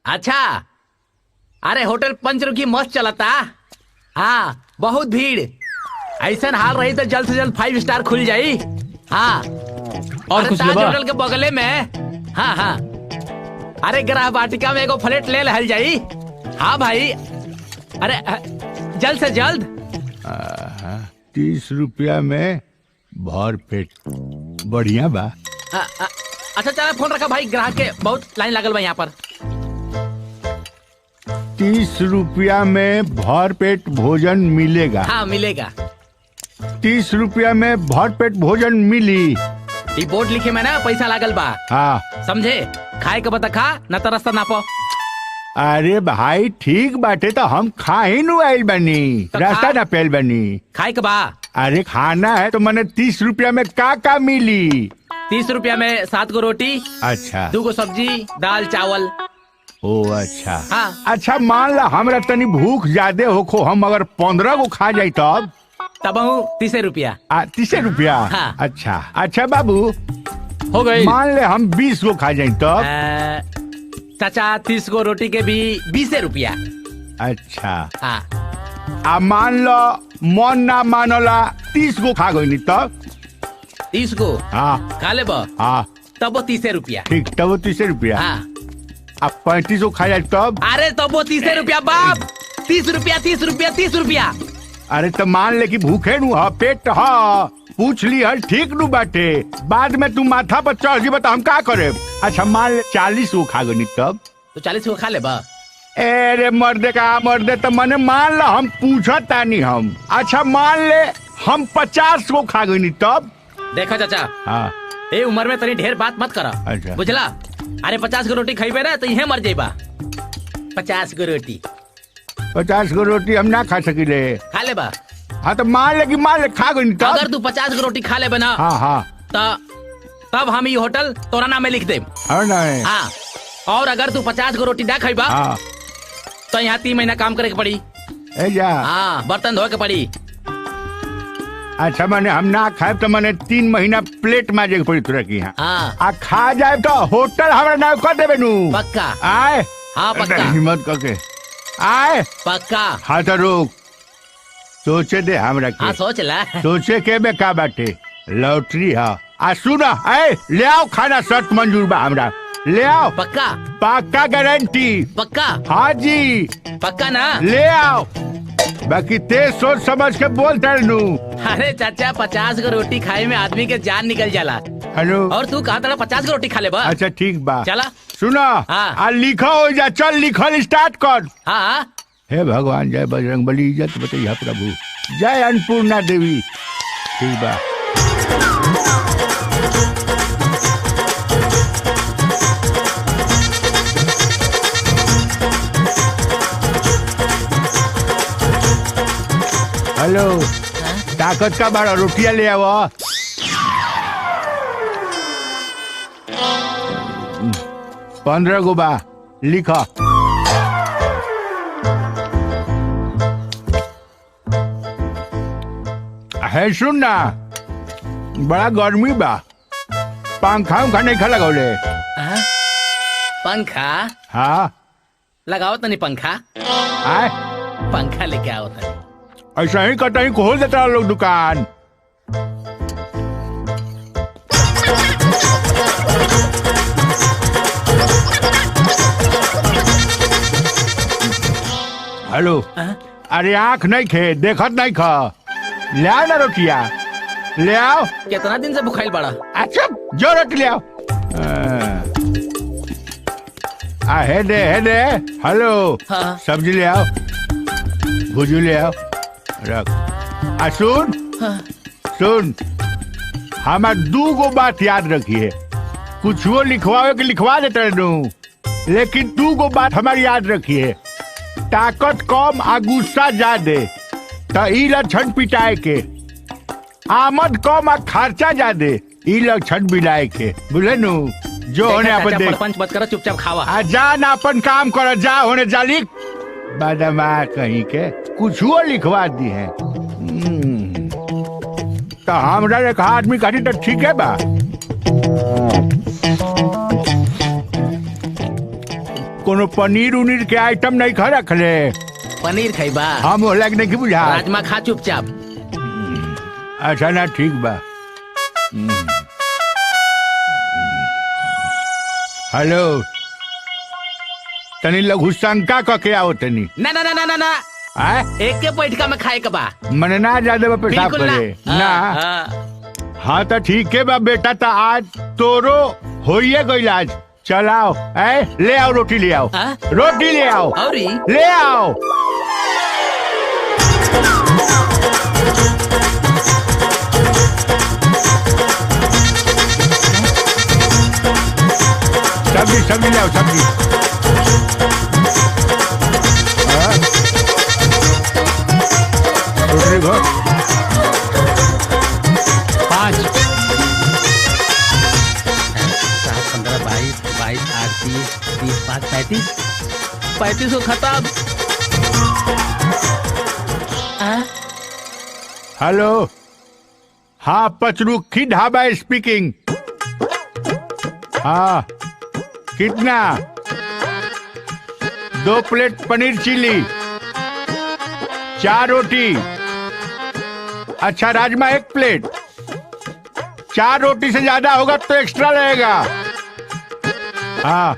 अच्छा, अरे होटल पंचरुखी मस्त चलता। हाँ, बहुत भीड़। ऐसा हाल रही तो जल्द से जल्द 5 स्टार खुल जाई। हाँ, और कुछ ताज लेबा? होटल के बगले में। हाँ हाँ, अरे ग्रह वाटिका में एगो फ्लैट ले लहल जाई। हाँ भाई, अरे जल्द से जल्द। 30 रुपया में भर पेट बढ़िया बा। अच्छा चला, फोन रखा भाई, ग्राहक के बहुत लाइन लागल बा यहाँ पर। 30 रुपया में भर पेट भोजन मिलेगा? हाँ मिलेगा। 30 रुपया में भर पेट भोजन मिली? ये बोर्ड लिखे में ना पैसा लागल बा। हाँ समझे? खाए के बता खा, न तो रास्ता नापो। अरे भाई ठीक बाटे तो हम खा ही नु आइल बनी, तो रास्ता खा। ना पेल बनी। खाए के बा। अरे खाना है तो मैंने 30 रुपया में का मिली? 30 रुपया में 7 गो रोटी, अच्छा 2 गो सब्जी, दाल चावल। ओ अच्छा। हाँ। अच्छा मान ला हमरा तनी भूख ज्यादा होखो, हम अगर 15 गो खा जाई तब 30 रुपया। 30 रुपया? हाँ। अच्छा अच्छा बाबू, हो गई। मान ले हम 20 गो खा जाई तब? चाचा 30 गो रोटी के भी 20 रुपया। अच्छा, हाँ। आ मान लो मन ना मानला 30 गो खा गई तब? 30 गो हाँ खा ले बा, हाँ तब 30 रुपया। ठीक, तब वो 30 रुपया। हाँ। अब 35 गो खा जाए तब? अरे तब 30 रुपया बाप। 30 रुपया 30 रुपया 30 रुपया। अरे तो मान ले कि भूखे नु हा, पेट हा, पूछ ली हल ठीक नु बाटे, बाद में तू माथा पर चढ़ जी तो हम का करे? अच्छा मान ले 40 गो खा गई तब? तो 40 गो खा ले बा। अरे मर्दे का मर्दे, तो मैंने मान ला हम पूछत तानी हम। अच्छा मान ले हम 50 गो खा गई तब? देखो चाचा, हाँ ए उम्र में तनी ढेर बात मत करा। अच्छा। बुझला? अरे 50 गो रोटी खाइबे ना तो यहीं मर जाइबा। 50 गो रोटी 50 गो रोटी हम ना खा सकिले। खा ले बा। हाँ तो मान ले खा गई तब? अगर तू 50 गो रोटी खा ले ना, हाँ हाँ तब हम ये होटल तोरा नाम में लिख दे। हाँ, और अगर तू 50 गो रोटी ना खाइबा हाँ तो यहाँ 3 महीना काम करे के पड़ी। ए जा। हाँ, बर्तन धोए के पड़ी। अच्छा मैंने हम ना खाए तो मैंने 3 महीना प्लेट माजे के पड़ी तुरा की। हाँ हाँ आ खा जाए तो होटल हमारा नाम कर देबे नु? पक्का। आए हाँ पक्का। हिम्मत करके आए। पक्का। हाँ तो रुक, सोचे दे हमरा के। हाँ सोच ला। सोचे के बे का बाटे? लॉटरी हा। आ सुना, ए ले आओ खाना, शर्त मंजूर बा हमरा, ले आओ। पक्का। पक्का गारंटी? पक्का। हाँ जी पक्का ना? ले आओ, बाकी तेज सोच समझ के बोल नु। अरे चाचा 50 गो रोटी खाए में आदमी के जान निकल जाला। हेलो। और तू कहा था 50 गो रोटी खा ले बा। अच्छा ठीक बा, चला। सुना। हाँ। आ लिखो हो जा, चल लिखल स्टार्ट कर। हाँ। हे भगवान, जय बजरंग बली, इज्जत बताइए प्रभु, जय अन्नपूर्णा देवी। ठीक बा। हेलो, ताकत का बड़ा रोटियां ले आओ। 15 गो बा, लिखा। है सुन ना, बड़ा गर्मी बा, पंखा उखा नहीं खा लगौले? पंखा? हाँ लगाओ तनी पंखा। आए, पंखा लेके आओ तनी। ऐसा ही कहीं खोल देता लोग दुकान। हेलो। अरे आँख नहीं खे, देखत नहीं खा, ले आओ ना रोटिया, ले आओ। कितना दिन से भुखाइल बड़ा? अच्छा जो रोटी ले आओ। हे दे। हेलो। हाँ। सब्जी ले आओ, भुजू ले आओ, रख। सुन। हाँ। सुन, हमार 2 गो बात याद रखिए, कुछ वो लिखवावे के लिखवा देते नु, लेकिन 2 गो बात हमारी याद रखिए। ताकत कम आ गुस्सा ज्यादा तो ई लक्षण पिटाए के, आमद कम आ खर्चा ज्यादा ई लक्षण बिलाए के, बुझे नु? जो होने अपन देख। पंच मत करो, चुपचाप खावा। आ जा ना अपन काम कर, जा होने जा लिख। बादमा कहीं के कुछ वो लिखवा दी है। तो हमरा एक आदमी कही तो ठीक है बा। कोनो पनीर उनीर के आइटम नहीं खा रखले। पनीर खैबा? हम होला के नहीं बुझा। राजमा खा चुपचाप। अच्छा ना ठीक बा। हेलो तनी लघु शंका के आओ तनी। ना ना ना ना ना ना एक के बैठका में खाए के बा। मने ना ज्यादा पेशाब बिल्कुल करे ना। ना। हाँ तो ठीक है बा बेटा, तो आज तोरो होइए गइल आज। चलाओ ले आओ रोटी ले आओ। रोटी ले आओ और ले आओ। सब्जी सब्जी ले आओ सब्जी। रोटी घो 5 7 15 22 22 8 30 30 5 35 35 को खत्म। हेलो हाँ पचरुखी ढाबा स्पीकिंग। हाँ कितना? 2 प्लेट पनीर चिली, 4 रोटी। अच्छा राजमा 1 प्लेट। 4 रोटी से ज्यादा होगा तो एक्स्ट्रा रहेगा। हाँ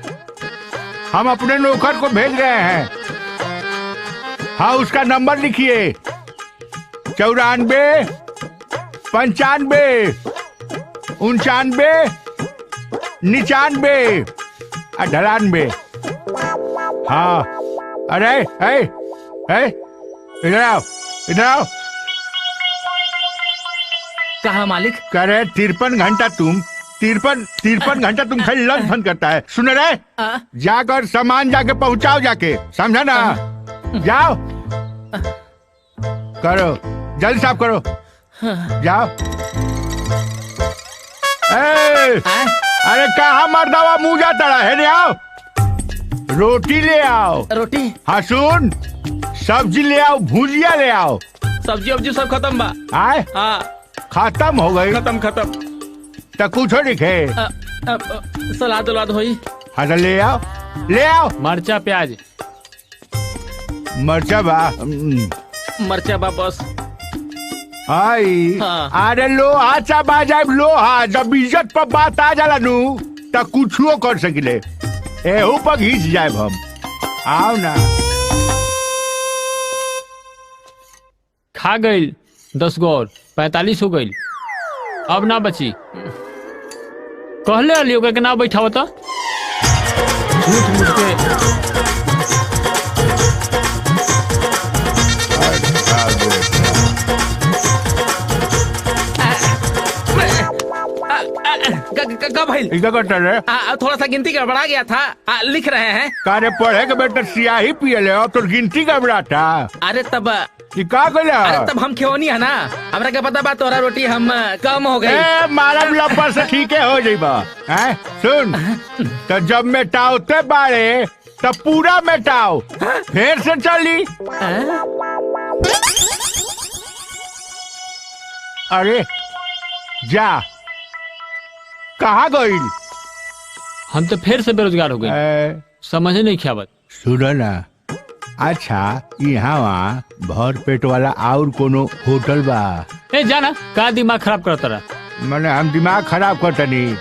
हम अपने नौकर को भेज रहे हैं। हाँ उसका नंबर लिखिए 94 95 99 99 98। हाँ अरे इधर आओ इधर आओ। कहा मालिक? करे 53 घंटा तुम 53 घंटा तुम खाली लंच बंद करता है। सुन रहे जाकर सामान जाके पहुंचाओ जाके, समझा ना? जाओ करो जल्दी साफ करो जाओ। अरे कहाँ मर्दावा मुँह जाता है रे? आओ रोटी ले आओ। रोटी? हाँ सुन सब्जी ले आओ, भुजिया ले आओ। सब्जी वब्जी सब खत्म बा। आए खत्म हो गई? खत्म। तो कुछ लिखे सलाद उलाद होई। हाँ तो ले आओ ले आओ। मरचा प्याज मरचा बा मरचा बा बस। आई हाँ। अरे लोहा चा बाजाए लोहा, जब इज्जत पर बात आ जाला नु तो कुछो कर सकिले। एहू पर घिस जाए हम। आओ ना। खा गई 10 गो और 45 हो गई। अब ना बची। कहले अलियो के ना बैठाओ तो झूठ मूठ के। थोड़ा सा गिनती गड़बड़ा गया था। लिख रहे हैं। कारे पढ़े के बेटा सियाही पिए ले और तो गिनती गड़बड़ाता। अरे तब का गया? अरे तब हम खेवनी है ना, हमरा क्या पता बा तोरा रोटी हम कम हो गई। मारम लपा से ठीक है हो जाइबा। सुन तो जब मेटाओते बारे तब पूरा मेटाओ फिर से चली। अरे जा कहाँ गई? हम तो फिर से बेरोजगार हो गए। समझ नहीं ख्याबत। सुनो ना अच्छा यहाँ वहाँ भर पेट वाला और कोनो होटल बा? जाना का दिमाग खराब करता रहा। मैंने हम दिमाग खराब करता नहीं।